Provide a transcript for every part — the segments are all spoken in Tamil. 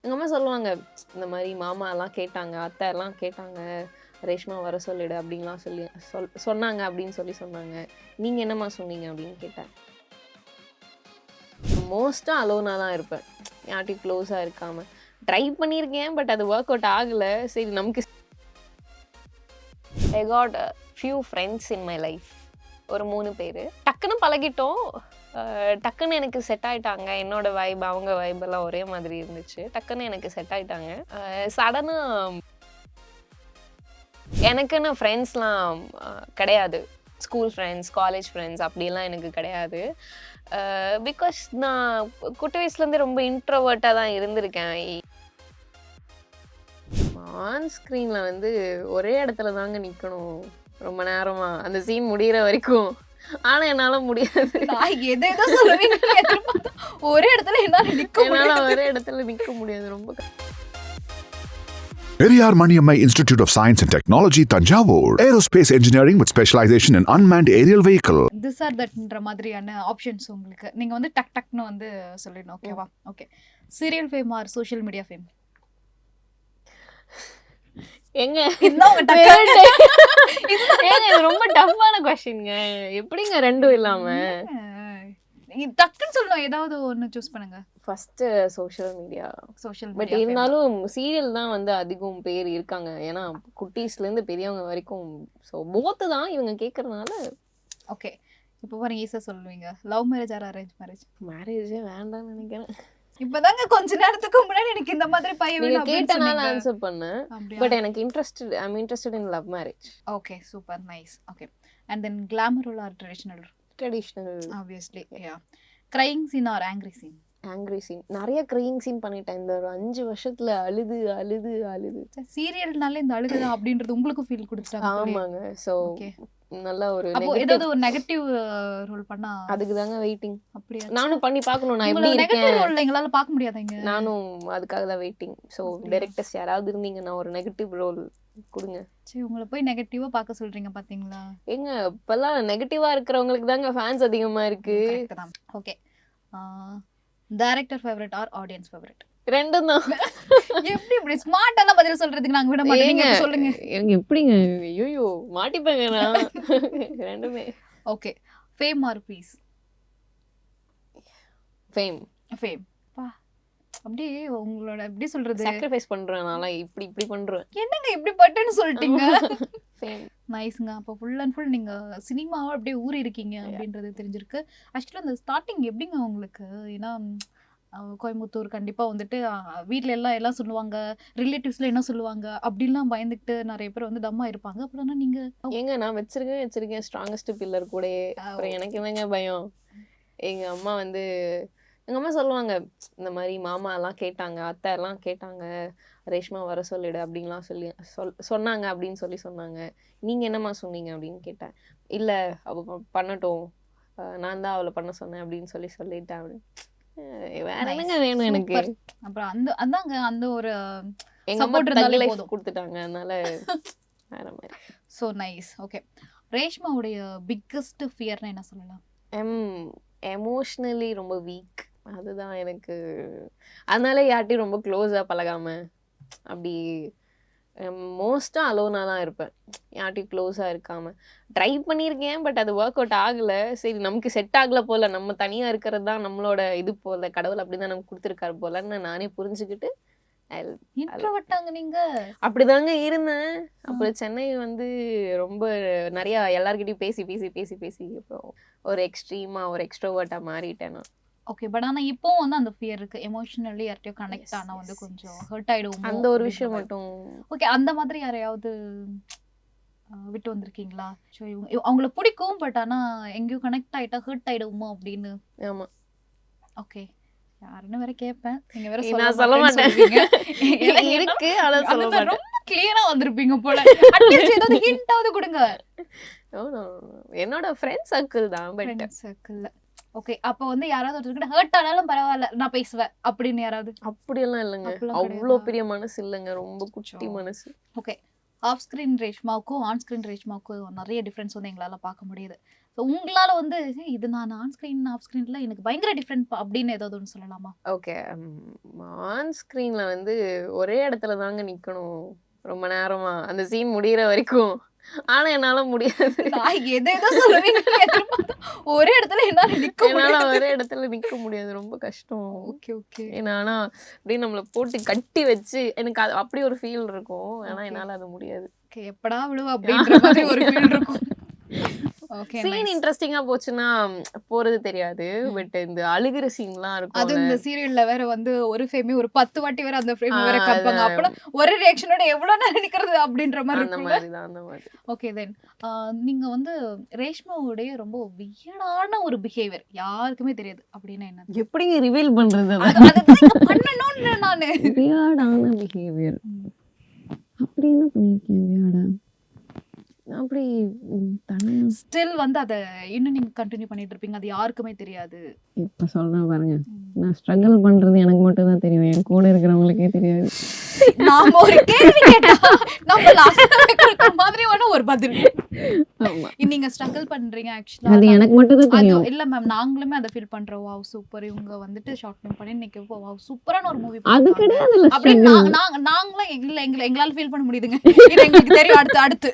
எங்க அம்மா சொல்லுவாங்க, இந்த மாரி மாமாலாம் கேட்டாங்க, அத்தை எல்லாம் கேட்டாங்க. ரேஷ்மா வர சொல்லிடு அப்படின்லாம் சொல்லி சொன்னாங்க அப்படின்னு சொன்னாங்க. நீங்க என்னம்மா சொன்னீங்க அப்படின்னு கேட்டேன். மோஸ்ட்டா அலோனா தான் இருப்பேன். யார்ட்டயும் க்ளோஸா இருக்காம. ட்ரை பண்ணியிருக்கேன். பட் அது ஒர்க் அவுட் ஆகல. சரி நமக்கு I got few friends in my life. ஒரு 3 பேரு. டக்குன்னு பழகிட்டோம். டக்குன்னு எனக்கு செட் ஆயிட்டாங்க. என்னோட வைப், அவங்க வைப் எல்லாம் ஒரே மாதிரி இருந்துச்சு. டக்குன்னு எனக்கு செட் ஆயிட்டாங்க. சடனா எனக்குன்னு ஃப்ரெண்ட்ஸ்லாம் கிடையாது. ஸ்கூல் ஃப்ரெண்ட்ஸ், காலேஜ் ஃப்ரெண்ட்ஸ் அப்படிலாம் எனக்கு கிடையாது. பிகாஸ் நான் குட்டி வயசுலேருந்தே ரொம்ப இன்ட்ரோவர்ட்டாக தான் இருந்திருக்கேன். ஆன் ஸ்க்ரீனில் வந்து ஒரே இடத்துல தாங்க நிற்கணும் ரொம்ப நேரமா, அந்த சீன் முடிகிற வரைக்கும். ஆனா என்னால முடியாது. ஒரே இடத்துல என்னால ஒரே இடத்துல நிக்க முடியாது. ரொம்ப Periyar Maniammai Institute of Science and Technology, Tanjavur. Aerospace engineering with specialization in unmanned aerial vehicle. This are தட்ன்ற மாதிரியான ஆப்ஷன்ஸ் உங்களுக்கு. நீங்க வந்து டக் டக்னு வந்து சொல்லிடணும். ஓகேவா? Okay. Serial fame or social media fame? எங்க இதுதான் உங்க ஏங்க இது ரொம்ப டஃப்பான क्वेश्चनங்க. எப்படிங்க ரெண்டும் இல்லாம? டக்குன்னு சொல்லணும். ஏதாவது ஒன்னு சூஸ் பண்ணுங்க. First social media. Social but media. இருந்தாலும் சீரியல் தான் வந்து அதிகம் பேர் இருக்காங்க. ஏன்னா குட்டீஸ்ல இருந்து பெரியவங்க வரைக்கும். ஸோ போத்து தான் இவங்க கேட்கறதுனால. ஓகே. இப்போ பாருங்க ஈஸியா சொல்லுவீங்க. Love marriage or arrange marriage? மேரேஜே வேண்டாம்னு நினைக்கிறேன். இப்பதாங்க கொஞ்ச நேரத்துக்கு முன்னாடி எனக்கு இந்த மாதிரி பையன் நீங்க வேணும் அப்படின்னு கேட்டனால சொன்னீங்க. ஆன்சர் பண்ணேன். அப்படியா? பட் எனக்கு I am interested in love marriage. Okay, super nice. Okay. And then glamour or traditional? Traditional. Obviously. Yeah. Crying scene or angry scene? Angry scene. நிறைய கிரையிங் சீன் பண்ணிட்டேன் இந்த ஒரு 5 வருஷத்துல. அழுது அழுது அழுது. சீரியல்னால இந்த அழுகுதான் அப்படின்றது உங்களுக்கு ஃபீல் கொடுத்துட்டாங்க. ஆமாங்க. So okay. நல்ல ஒரு அப்போ ஏதாவது ஒரு நெகட்டிவ் ரோல் பண்ணா அதுக்கு தாங்க வெயிட்டிங். அப்படியே நானும் பண்ணி பார்க்கணும் நான் எப்படி நெகட்டிவ் இருக்கேன். ரோல்ல எங்களால பார்க்க முடியாதுங்க. நானும் அதுக்காக தான் வெயிட்டிங். ஸோ டைரக்டர்ஸ் யாராவது இருந்தீங்கன்னா ஒரு நெகட்டிவ் ரோல் கொடுங்க. சரி, உங்களை போய் நெகட்டிவா பார்க்க சொல்றீங்க பாத்தீங்களா? ஏங்க இப்பெல்லாம் நெகட்டிவா இருக்கிறவங்களுக்கு தாங்க ஃபேன்ஸ் அதிகமா இருக்கு. Okay. Director favourite or audience favourite? ரெண்டும் தான். எப்படி இப்படி ஸ்மார்ட்டான பதில் சொல்றதுக்கு நாங்க விட மாட்டோம். நீங்க சொல்லுங்க. எனக்கு எப்படிங்க? ஐயோ மாட்டிப்பேங்க நான். ரெண்டுமே. Okay. Fame or peace? Fame. Fame. பா அப்படியே உங்களோட எப்படி சொல்றது? சாக்ரிஃபைஸ் பண்றேன் நான். இப்படி பண்றேன். என்னங்க இப்படி பட்டுன்னு சொல்லிட்டீங்க? ஃபேம். நைஸ்ங்க. அப்போ ஃபுல் அண்ட் ஃபுல் நீங்க சினிமாவை அப்படியே ஊறி இருக்கீங்க அப்படின்றது தெரிஞ்சிருக்கு. ஆக்சுவலா அந்த ஸ்டார்டிங் எப்படிங்க உங்களுக்கு? ஏன்னா கோயம்புத்தூர் கண்டிப்பா வந்துட்டு வீட்ல எல்லாம் சொல்லுவாங்க, ரிலேட்டிவ்ஸ்ல என்ன சொல்லுவாங்க அப்படின்லாம் பயந்துட்டு நிறைய பேர் வந்து தம்மா இருப்பாங்க. அப்படின்னா நீங்க ஏங்க நான் வச்சிருக்கேன் ஸ்ட்ராங்கஸ்ட் பில்லர் கூடயே. அப்புறம் எனக்கு என்னங்க பயம்? எங்க அம்மா வந்து எங்க அம்மா சொல்லுவாங்க, இந்த மாதிரி மாமா எல்லாம் கேட்டாங்க, அத்தை எல்லாம் கேட்டாங்க, ரேஷ்மா வர சொல்லிடு அப்படின்லாம் சொன்னாங்க அப்படின்னு சொன்னாங்க. நீங்க என்னம்மா சொன்னீங்க அப்படின்னு கேட்டேன். இல்ல அவ பண்ணட்டும், நான் தான் அவளை பண்ண சொன்னேன் அப்படின்னு சொல்லிட்டேன் அப்படின்னு. வேற என்னங்க வேணும் எனக்கு? அப்புறம் அதாங்க அந்த ஒரு எங்க அம்மா லைஃப் கொடுத்துட்டாங்க. அதனால வேற மாதிரி. So nice. ஓகே. ரேஷ்மாவுடைய பிக்கஸ்ட் ஃபியர்னா என்ன சொல்லலாம்? எமோஷனலி ரொம்ப வீக். அதுதான் எனக்கு. அதனால யார்ட்டையும் ரொம்ப க்ளோஸா பழகாம அப்படி மோஸ்டா அலோனா தான் இருப்பேன். யார்ட்டையும் க்ளோஸா இருக்காம. ட்ரை பண்ணியிருக்கேன். பட் அது ஒர்க் அவுட் ஆகல. சரி நமக்கு செட் ஆகல போல, நம்ம தனியா இருக்கிறது தான் நம்மளோட இது போல, கடவுள் அப்படிதான் நமக்கு கொடுத்துருக்காரு போலன்னு நானே புரிஞ்சுக்கிட்டு இன்ட்ரோவர்ட்டாங்க நீங்க. அப்படிதாங்க இருந்தேன். அப்புறம் சென்னை வந்து ரொம்ப நிறைய எல்லார்கிட்டயும் பேசி அப்புறம் ஒரு எக்ஸ்ட்ரீமா ஒரு எக்ஸ்ட்ரோவர்ட்டா மாறிட்டேன் நான். ஓகே. பட் ஆனா இப்போ வந்து அந்த ஃபியர் இருக்கு. எமோஷனலி யார்ட்டையும் கனெக்ட் ஆனா வந்து கொஞ்சம் ஹர்ட் ஆயிடுவோம். அந்த ஒரு விஷயம் மட்டும். ஓகே. அந்த மாதிரி யாரையாவது விட்டு வந்திருக்கீங்களா? ஸோ அவங்கள பிடிக்கும். பட் ஆனா எங்கேயும் கனெக்ட் ஆயிட்டா ஹர்ட் ஆயிடுவோமோ அப்படின்னு. ஆமா. ஓகே. யாருன்னு வேற கேட்பேன். நீங்க வேற நான் சொல்ல மாட்டேன். இருக்கு ஆனா சொல்ல மாட்டேன். ரொம்ப கிளியரா வந்திருப்பீங்க போல. அட்லீஸ்ட் ஏதாவது ஹிண்டாவது கொடுங்க. என்னோட ஃப்ரெண்ட் சர்க்கிள் தான். பட் சர்க்கிள்ல ஓகே. அப்ப வந்து யாராவது ஒருத்தர் ஹர்ட் ஆனாலும் பரவாயில்ல நான் பேசுவேன் அப்படின்னு யாராவது? அப்படியெல்லாம் இல்லைங்க. அவ்வளோ பெரிய மனசு இல்லைங்க. ரொம்ப குட்டி மனசு. ஓகே. ஆஃப் ஸ்கிரீன் ரேஷ்மாவுக்கும் ஆன் ஸ்கிரீன் ரேஷ்மாவுக்கும் நிறைய டிஃப்ரென்ஸ் வந்து எங்களால் பார்க்க முடியுது. ஸோ உங்களால வந்து இது நான் ஆன் ஸ்கிரீன் ஆஃப் ஸ்கிரீன்ல எனக்கு பயங்கர டிஃப்ரெண்ட் அப்படின்னு ஏதாவது ஒன்று சொல்லலாமா? ஓகே. ஆன் ஸ்க்ரீன்ல வந்து ஒரே இடத்துல தாங்க நிக்கணும் ரொம்ப நேரமா. அந்த சீன் முடியிற வரைக்கும். ஆனா என்னால முடியாது. நான் எதேதோ சொல்லுவீங்கன்னு எதிர்பார்த்தேன். ஒரே இடத்துல என்னால நிக்க என்னால முடியாது. ஒரே இடத்துல நிக்க முடியாது. ரொம்ப கஷ்டம். ஓகே ஓகே ஏன்னா ஆனா அப்படியே நம்மள போட்டு கட்டி வச்சு எனக்கு அது அப்படி ஒரு ஃபீல் இருக்கும். ஆனா ஓகே என்னால அது முடியாது. ஓகே எப்படா விழுவ அப்படின்ற மாதிரி ஒரு ஃபீல் இருக்கும். Okay scene nice. இன்ட்ரெஸ்டிங்கா போச்சுன்னா போறது தெரியாது. ம். பட் இந்த அழுகிற சீன்லாம் அது இருக்கும்ல. இந்த சீரியல்ல வேற வந்து ஒரு ஃப்ரேமே ஒரு 10 வாட்டி வேற அந்த ஃப்ரேம் வேற அது காமிப்பாங்க. அப்பலாம் ஒரு ரியாக்ஷனோட எவ்வளவு நேரம் நிக்கிறது அப்படின்ற மாதிரி அந்த இருக்கும்ல. மாதிரி தான் அந்த மாதிரி. ஓகே தென் நீங்க வந்து ரேஷ்மாவுடைய ரொம்ப வியர்டான ஒரு பிஹேவியர் யாருக்குமே தெரியாது அப்படின்னா என்ன? எப்படிங்க ரிவீல் பண்றது அத? அதுதான் இங்க பண்ணணும்னு நானு. வியர்டான பிஹேவியர். அப்படி என்ன பண்ணிருக்கேன் வியர்டா? அப்படி தனியா ஸ்டில் வந்து அத இன்னும் நீங்க கண்டினியூ பண்ணிட்டு இருப்பீங்க. அது யாருக்குமே தெரியாது. இப்ப சொல்றேன் பாருங்க. நான் ஸ்ட்ரகிள் பண்றது எனக்கு மட்டும் தான் தெரியும். என் கூட இருக்கிறவங்களுக்கே தெரியாது. நாம ஒரு கேள்வி கேட்டா நம்ம லாஸ்ட் இருக்கிற மாதிரி ஒரு பதில். ஆமா. நீங்க ஸ்ட்ரகிள் பண்றீங்க ஆக்சுவலா. அது எனக்கு மட்டும் தான் அது தெரியும். இல்ல மேம் நாங்களுமே அத ஃபீல் பண்றோம். வாவ் சூப்பர் இவங்க வந்துட்டு ஷார்ட் ஃபிலிம் பண்ணி இன்னைக்கு வாவ் சூப்பரான ஒரு மூவி அது பண்ணிருக்காங்க. கிடையாதுல்ல அப்படி struggle. நாங்களும் எங்களால ஃபீல் பண்ண முடியுதுங்க. இது எங்களுக்கு தெரியும். அடுத்து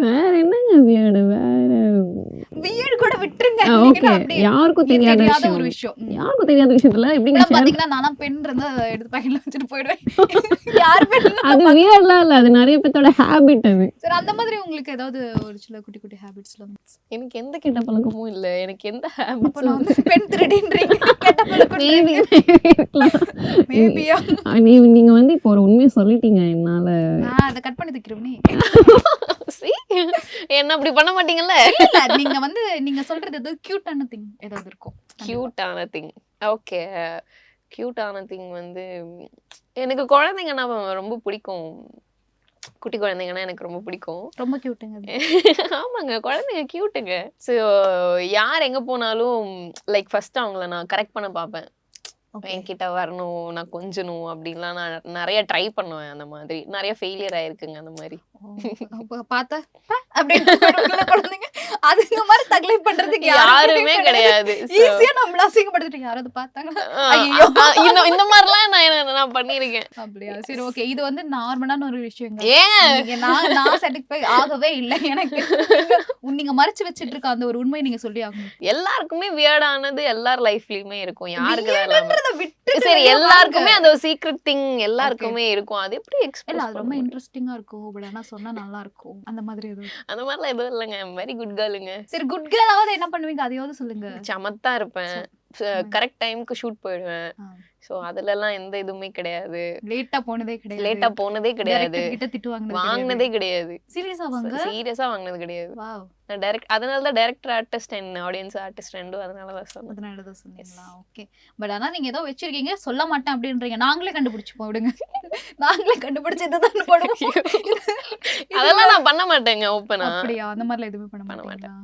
வேற என்னங்க வியர்டு? வேற வியர்ட் கூட விட்டுருங்க. ஓகே. நீங்க அப்படியே யாருக்கும் தெரியாத தெரியாத ஒரு விஷயம். விஷயம். யாருக்கும் தெரியாத விஷயத்துல எப்படிங்க இப்பலாம் share? பாத்தீங்கன்னா நான்லாம் பென் இருந்தா எடுத்து பாக்கெட்ல வச்சுட்டு போயிடுவேன். யார் பென் அது வியர்ட்லாம் இல்ல. அது நிறைய பேத்தோட ஹாபிட் அது. சரி அந்த மாதிரி உங்களுக்கு ஏதாவது ஒரு சில குட்டி குட்டி ஹாபிட்ஸ்ல எனக்கு எந்த கெட்ட பழக்கமும் இல்ல. எனக்கு எந்த அப்ப ஹாபிட்ஸும் நான் வந்து பென் திருடின்றீங்க. கெட்ட பழக்கம் மேபியா? நீங்க வந்து இப்போ ஒரு உண்மையை சொல்லிட்டீங்க என்னால. நான் அத கட் பண்ணி தைக்கிறேனே. See? என்ன அப்படி பண்ண மாட்டீங்கல்ல? இல்ல நீங்க வந்து நீங்க சொல்றது ஏதோ கியூட்டான திங் ஏதாவது இருக்கும். கியூட்டான திங். ஓகே. கியூட்டான திங் வந்து எனக்கு குழந்தைங்கன்னா ரொம்ப பிடிக்கும். குட்டி குழந்தைங்கன்னா எனக்கு ரொம்ப பிடிக்கும். ரொம்ப கியூட்டுங்க அது. ஆமாங்க. குழந்தைங்க கியூட்டுங்க. ஸோ யார் எங்க போனாலும் லைக் ஃபர்ஸ்ட் அவங்கள நான் கரெக்ட் பண்ண பார்ப்பேன். ஓகே. என்கிட்ட வரணும், நான் கொஞ்சணும் அப்படின்லாம் நான் நிறைய ட்ரை பண்ணுவேன். அந்த மாதிரி நிறைய ஃபெயிலியர் ஆயிருக்குங்க அந்த மாதிரி. அப்ப பார்த்தா அப்படின்னு போயிடுவாங்கல்ல குழந்தைங்க. அதுங்க மாதிரி தக்லைஃப் பண்றதுக்கு யாருமே கிடையாது. So, ஈஸியா நம்மள அசிங்கப்படுத்திட்டு யாராவது பார்த்தாங்கன்னா ஆஹ் ஐயோ. இந்த மாதிரிலாம் நான் பண்ணிருக்கேன். அப்படியா? சரி ஓகே. இது வந்து நார்மலான ஒரு விஷயங்க. ஏன் நீங்க நான் சாட்டிஸ்ஃபை ஆகவே இல்லை எனக்கு. நீங்க மறைச்சு வச்சிட்டு இருக்க அந்த ஒரு உண்மையை நீங்க சொல்லி ஆகணும். எல்லாருக்குமே வியர்டானது எல்லார் லைஃப்லயுமே இருக்கும். யாருக்கு தான் இல்லாம? வியர்டுன்றத விட்டுட்டு சரி வெளிய எல்லாருக்குமே வாங்க. அந்த ஒரு சீக்ரெட் திங் எல்லாருக்குமே இருக்கும். அது எப்படி இல்ல எக்ஸ்பிரஸ் அது ரொம்ப இன்ட்ரெஸ்டிங்கா இருக்கும். பட் ஆனா சொன்னா நல்லா இருக்கும். அந்த மாதிரி எதுவும். அந்த மாதிரிலாம் எதுவும் இல்லைங்க. வெரி குட் கேர்ளுங்க. சரி குட் கேர்ளாவது என்ன பண்ணுவீங்க? அதையாவது சொல்லுங்க. சமத்தா இருப்பேன். கரெக்ட் டைம்க்கு ஷூட் போயிடுவேன். ஆ. ஸோ அதுலலாம் எந்த இதுவுமே கிடையாது. லேட்டா போனதே கிடையாது. லேட்டா போனதே கிடையாது. டைரக்டர் கிட்ட திட்டு வாங்கினதே கிடையாது. சீரியஸா வாங்க? சீரியஸா வாங்கினது கிடையாது. வாவ். நான் அதனால தான் director artist and audience artist ரெண்டும் அதனால தான் சொன்னேன். அதனால தான் சொன்னீங்களா? ஓகே. பட் ஆனா நீங்க ஏதோ வச்சிருக்கீங்க சொல்ல மாட்டேன் அப்படின்றீங்க. நாங்களே கண்டுபிடிச்சுப்போம் விடுங்க. நாங்களே கண்டுபிடிச்சு இதுதான் போடுவோம். அதெல்லாம் நான் பண்ண மாட்டேங்க ஓப்பனா. அப்படியா? அந்த மாதிரிலாம் எதுவுமே பண்ண பண்ண மாட்டீங்களா?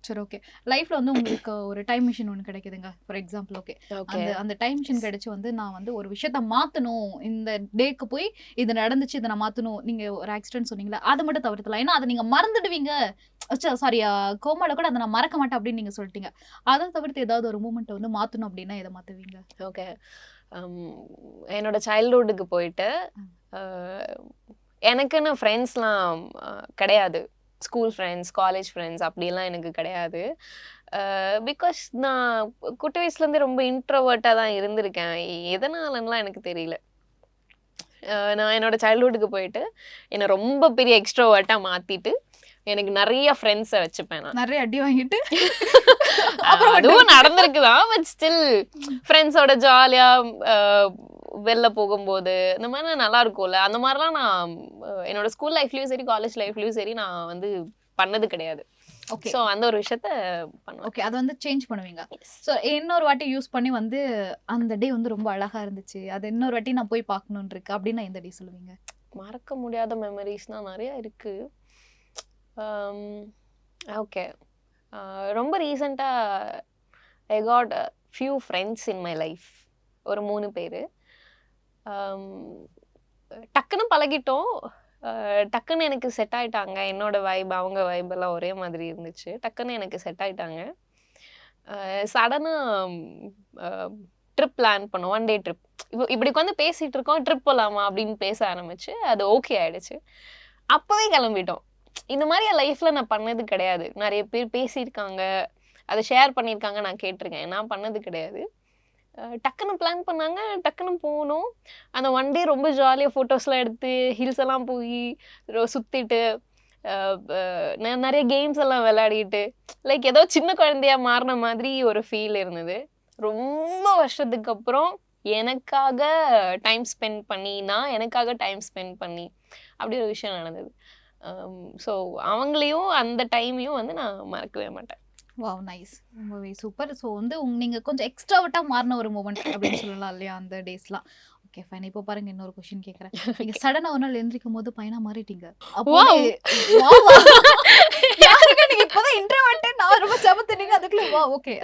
சரி ஓகே. லைஃப்ல வந்து உங்களுக்கு ஒரு டைம் மிஷின் ஒன்று கிடைக்குதுங்க. For example okay. ஓகே. அந்த டைம் மிஷின் கிடைச்சு வந்து நான் வந்து ஒரு விஷயத்த மாத்தணும். இந்த டேக்கு போய் இது நடந்துச்சு இதை நான் மாத்தணும். நீங்க ஒரு ஆக்சிடென்ட் சொன்னீங்களா? அதை மட்டும் தவிர்த்தலாம். ஏன்னா அதை நீங்க மறந்துடுவீங்க. சாரி கோமால கூட அதை நான் மறக்க மாட்டேன் அப்படின்னு நீங்க சொல்லிட்டீங்க. அதை தவிர்த்து ஏதாவது ஒரு மூமெண்ட் வந்து மாத்தணும் அப்படின்னா எதை மாத்துவீங்க? ஓகே. என்னோட சைல்ட்ஹுட்டுக்கு போயிட்டு எனக்குன்னு ஃப்ரெண்ட்ஸ்லாம் கிடையாது. ஸ்கூல் ஃப்ரெண்ட்ஸ், காலேஜ் ஃப்ரெண்ட்ஸ் அப்படிலாம் எனக்கு கிடையாது. பிகாஸ் நான் குட்டி வயசுலேருந்தே ரொம்ப இன்ட்ரோவர்ட்டாக தான் இருந்திருக்கேன். எதனாலன்னுலாம் எனக்கு தெரியல. நான் என்னோட சைல்ட்ஹுட்டுக்கு போயிட்டு என்னை ரொம்ப பெரிய எக்ஸ்ட்ரோவர்ட்டாக மாற்றிட்டு எனக்கு நிறைய ஃப்ரெண்ட்ஸை வச்சுப்பேன் நான். நிறைய அடி வாங்கிட்டு அதுவும் நடந்திருக்குதான். பட் ஸ்டில் ஃப்ரெண்ட்ஸோட ஜாலியாக வெளில போகும்போது இந்த மாதிரி நல்லா இருக்கும்ல. அந்த மாதிரிலாம் நான் என்னோட ஸ்கூல் லைஃப்லயும் சரி காலேஜ் லைஃப்லயும் சரி நான் வந்து பண்ணது கிடையாது. ஓகே. ஸோ அந்த ஒரு விஷயத்த பண்ணுவேன். ஓகே. அதை வந்து சேஞ்ச் பண்ணுவீங்க. ஸோ இன்னொரு வாட்டி யூஸ் பண்ணி வந்து அந்த டே வந்து ரொம்ப அழகா இருந்துச்சு. அது இன்னொரு வாட்டி நான் போய் பார்க்கணுன்னு இருக்கு அப்படின்னா எந்த டே சொல்லுவீங்க? மறக்க முடியாத மெமரிஸ்னா நிறைய இருக்கு. ஓகே. ரொம்ப ரீசெண்டாக I got few friends in my life. ஒரு 3 பேர். டக்குன்னு பழகிட்டோம். டக்குன்னு எனக்கு செட் ஆயிட்டாங்க. என்னோட வைப், அவங்க வைப் எல்லாம் ஒரே மாதிரி இருந்துச்சு. டக்குன்னு எனக்கு செட் ஆயிட்டாங்க. சடனா ட்ரிப் பிளான் பண்ணோம். 1 டே ட்ரிப். இப்படி உட்காந்து பேசிட்டு இருக்கோம், ட்ரிப் போலாமா அப்படின்னு பேச ஆரம்பிச்சு அது ஓகே ஆயிடுச்சு. அப்பவே கிளம்பிட்டோம். இந்த மாதிரி என் லைஃப்ல நான் பண்ணது கிடையாது. நிறைய பேர் பேசியிருக்காங்க, அதை ஷேர் பண்ணியிருக்காங்க, நான் கேட்டிருக்கேன். நான் பண்ணது கிடையாது. டக்குன்னு பிளான் பண்ணாங்க, டக்குன்னு போனோம். அந்த 1 டே ரொம்ப ஜாலியாக ஃபோட்டோஸ்லாம் எடுத்து ஹில்ஸ் எல்லாம் போய் சுற்றிட்டு நிறைய கேம்ஸ் எல்லாம் விளையாடிட்டு லைக் ஏதோ சின்ன குழந்தையா மாறின மாதிரி ஒரு ஃபீல் இருந்தது. ரொம்ப வருஷத்துக்கு அப்புறம் எனக்காக டைம் ஸ்பெண்ட் பண்ணி, நான் எனக்காக டைம் ஸ்பெண்ட் பண்ணி அப்படி ஒரு விஷயம் நடந்தது. ஸோ அவங்களையும் அந்த டைமையும் வந்து நான் மறக்கவே மாட்டேன். வாவ், நைஸ், ரொம்பவே சூப்பர். ஸோ வந்து நீங்கள் கொஞ்சம் எக்ஸ்ட்ராவட்டாக மாறின ஒரு மூமெண்ட் அப்படின்னு சொல்லலாம் இல்லையா அந்த டேஸ்லாம். Okay fine. இப்போ பாருங்க, இன்னொரு கொஸ்டின் கேட்குறேன். நீங்கள் சடனாக ஒரு நாள் எழுந்திரிக்கும் போது பையனா மாறிட்டீங்க. அப்போ நீங்க இப்போதான் இன்ட்ரோவர்ட், நான் ரொம்ப செமத்துனீங்க அதுக்குள்ள. வா ஓகே.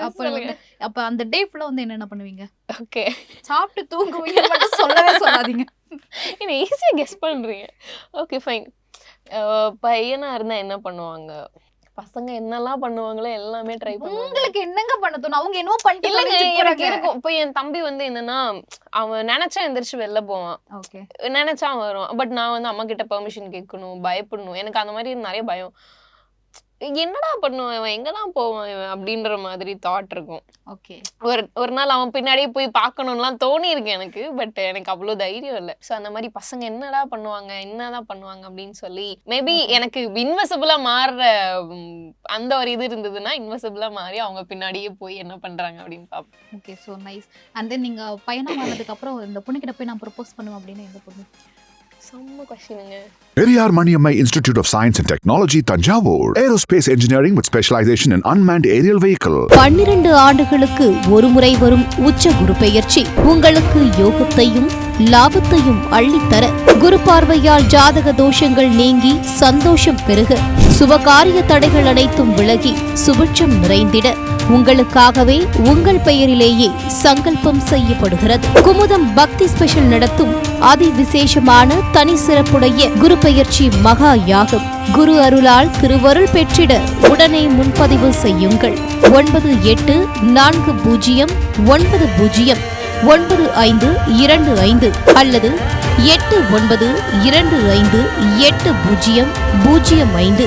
அப்போ அந்த டே ஃபுல்லாக வந்து என்னென்ன பண்ணுவீங்க? ஓகே, சாப்பிட்டு தூங்குவீங்க மட்டும் சொல்லவே சொல்லாதீங்க. என்ன ஈஸியாக கெஸ் பண்ணுறீங்க. Okay fine. பையனா இருந்தால் என்ன பண்ணுவாங்க? பசங்க என்னெல்லாம் பண்ணுவாங்களோ எல்லாமே ட்ரை பண்ணுவாங்க. உங்களுக்கு என்னங்க பண்ண தோணும்? அவங்க என்னவோ பண்ணிட்டு இல்லைங்க, எனக்கு இருக்கும். இப்போ என் தம்பி வந்து என்னன்னா, அவன் நினைச்சா எந்திரிச்சு வெளில போவான், ஓகே, நினைச்சா வருவான். பட் நான் வந்து அம்மா கிட்ட பெர்மிஷன் கேட்கணும், பயப்படணும். எனக்கு அந்த மாதிரி நிறைய பயம். என்னடா பண்ணுவான் இவன், எங்கதான் போவான் இவன் அப்படின்ற மாதிரி தாட் இருக்கும். ஓகே. ஒரு நாள் அவன் பின்னாடியே போய் பார்க்கணும்லாம் தோணி இருக்கு எனக்கு. பட் எனக்கு அவ்வளோ தைரியம் இல்லை. ஸோ அந்த மாதிரி பசங்க என்னதான் பண்ணுவாங்க அப்படின்னு சொல்லி மேபி எனக்கு இன்வெசிபிளா மாறுற அந்த ஒரு இது இருந்ததுன்னா இன்வெசிபிளா மாறி அவங்க பின்னாடியே போய் என்ன பண்றாங்க அப்படின்னு பார்ப்பேன். Okay, so nice. And then நீங்க பயணம் ஆனதுக்கு அப்புறம் இந்த பொண்ணுகிட்ட போய் நான் ப்ரப்போஸ் பண்ணுவேன் அப்படின்னு எந்த பொண்ணு? செம்ம கொஸ்டினுங்க. Periyar Maniammai Institute of Science and Technology, Tanjavur. Aerospace engineering with specialization in unmanned aerial vehicle. 12 ஆண்டுகளுக்கு ஒரு முறை வரும் உச்ச குரு பெயர்ச்சி உங்களுக்கு யோகத்தையும் லாபத்தையும் அள்ளித்தர, குரு பார்வையால் ஜாதக தோஷங்கள் நீங்கி சந்தோஷம் பெருக, சுபகாரிய தடைகள் அனைத்தும் விலகி சுபிட்சம் நிறைந்திட உங்களுக்காகவே உங்கள் பெயரிலேயே சங்கல்பம் செய்யப்படுகிறது. குமுதம் பக்தி ஸ்பெஷல் நடத்தும் அதி விசேஷமான தனி சிறப்புடைய குரு பெயர்ச்சி மகா யாகம். குரு அருளால் திருவருள் பெற்றிட உடனே முன்பதிவு செய்யுங்கள். 9840909525 அல்லது 8925800556.